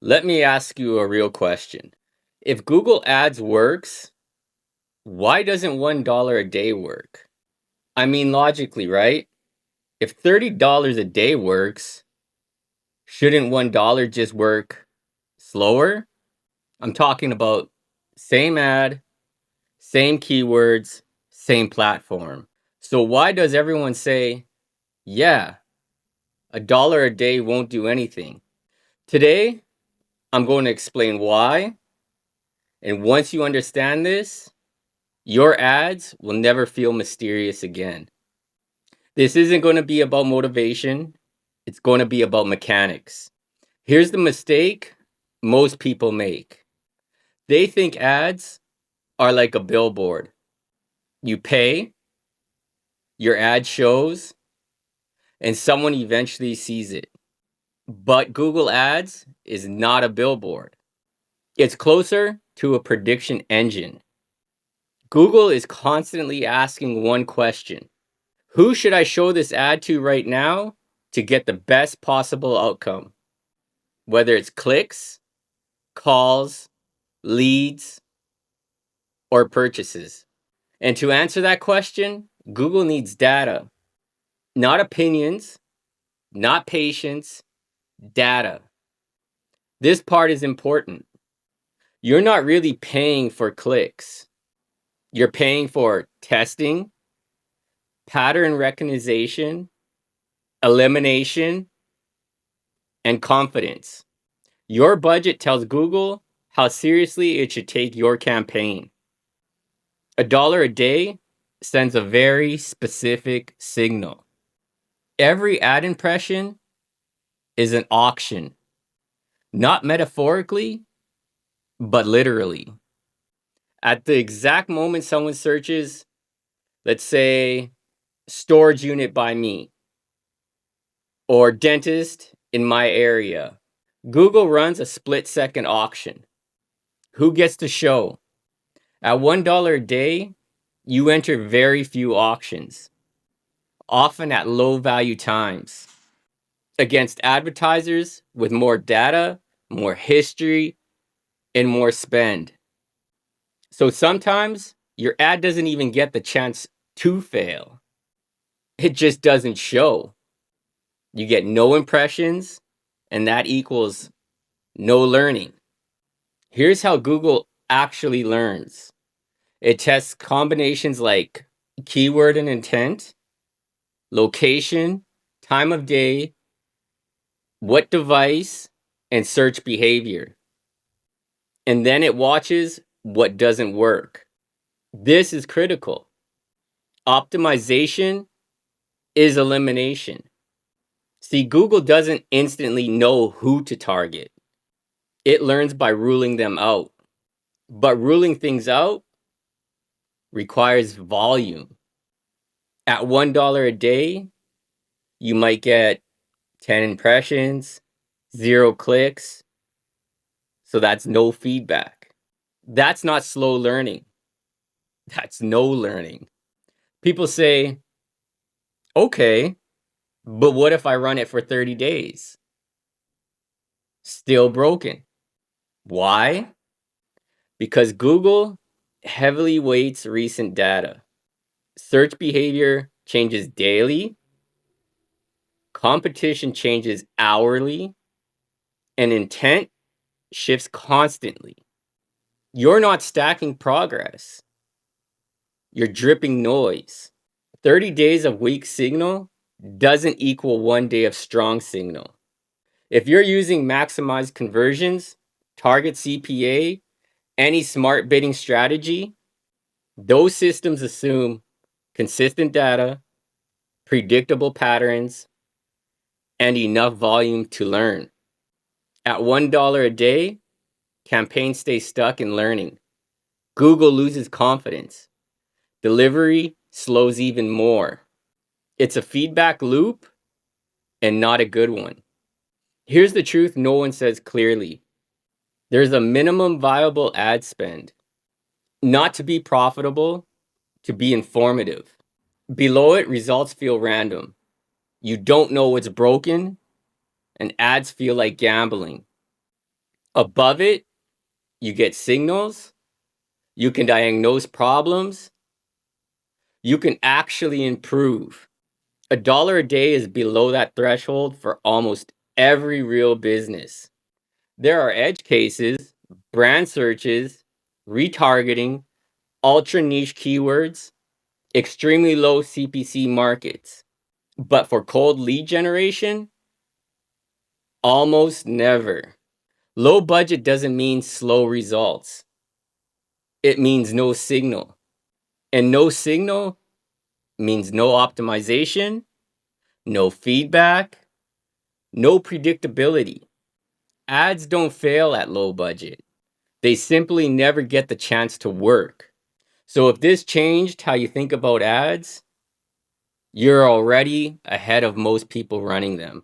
Let me ask you a real question. If Google Ads works, why doesn't $1 a day work? I mean, logically, right? If $30 a day works, shouldn't $1 just work slower? I'm talking about same ad, same keywords, same platform. So why does everyone say, yeah, $1 a day won't do anything? Today, I'm going to explain why. And once you understand this, your ads will never feel mysterious again. This isn't going to be about motivation, it's going to be about mechanics. Here's the mistake most people make. They think ads are like a billboard. You pay, your ad shows, and someone eventually sees it. But Google Ads is not a billboard. It's closer to a prediction engine. Google is constantly asking one question: who should I show this ad to right now to get the best possible outcome? Whether it's clicks, calls, leads, or purchases. And to answer that question, Google needs data, not opinions, not patience, data. This part is important. You're not really paying for clicks. You're paying for testing, pattern recognition, elimination, and confidence. Your budget tells Google how seriously it should take your campaign. $1 a day sends a very specific signal. Every ad impression is an auction, not metaphorically, but literally. At the exact moment someone searches, let's say, storage unit by me or dentist in my area, Google runs a split-second auction. Who gets to show? At $1 a day, you enter very few auctions, often at low value times, against advertisers with more data, more history, and more spend. So sometimes your ad doesn't even get the chance to fail. It just doesn't show. You get no impressions, and that equals no learning. Here's how Google actually learns. It tests combinations like keyword and intent, location, time of day, what device, and search behavior. And then it watches what doesn't work. This is critical. Optimization is elimination. See, Google doesn't instantly know who to target. It learns by ruling them out. But ruling things out requires volume. At $1 a day, you might get 10 impressions, 0 clicks. So that's no feedback. That's not slow learning. That's no learning. People say, okay, but what if I run it for 30 days? Still broken. Why? Because Google heavily weights recent data. Search behavior changes daily, competition changes hourly, and intent shifts constantly. You're not stacking progress, you're dripping noise. 30 days of weak signal doesn't equal 1 day of strong signal. If you're using maximized conversions, target CPA, any smart bidding strategy, those systems assume consistent data, predictable patterns, and enough volume to learn. At $1 a day, campaigns stay stuck in learning. Google loses confidence. Delivery slows even more. It's a feedback loop and not a good one. Here's the truth no one says clearly. There's a minimum viable ad spend, not to be profitable, to be informative. Below it, results feel random. You don't know what's broken, and ads feel like gambling. Above it, you get signals, you can diagnose problems, you can actually improve. $1 a day is below that threshold for almost every real business. There are edge cases, brand searches, retargeting, ultra niche keywords, extremely low CPC markets. But for cold lead generation, almost never. Low budget doesn't mean slow results. It means no signal. And no signal means no optimization, no feedback, no predictability. Ads don't fail at low budget. They simply never get the chance to work. So if this changed how you think about ads, you're already ahead of most people running them.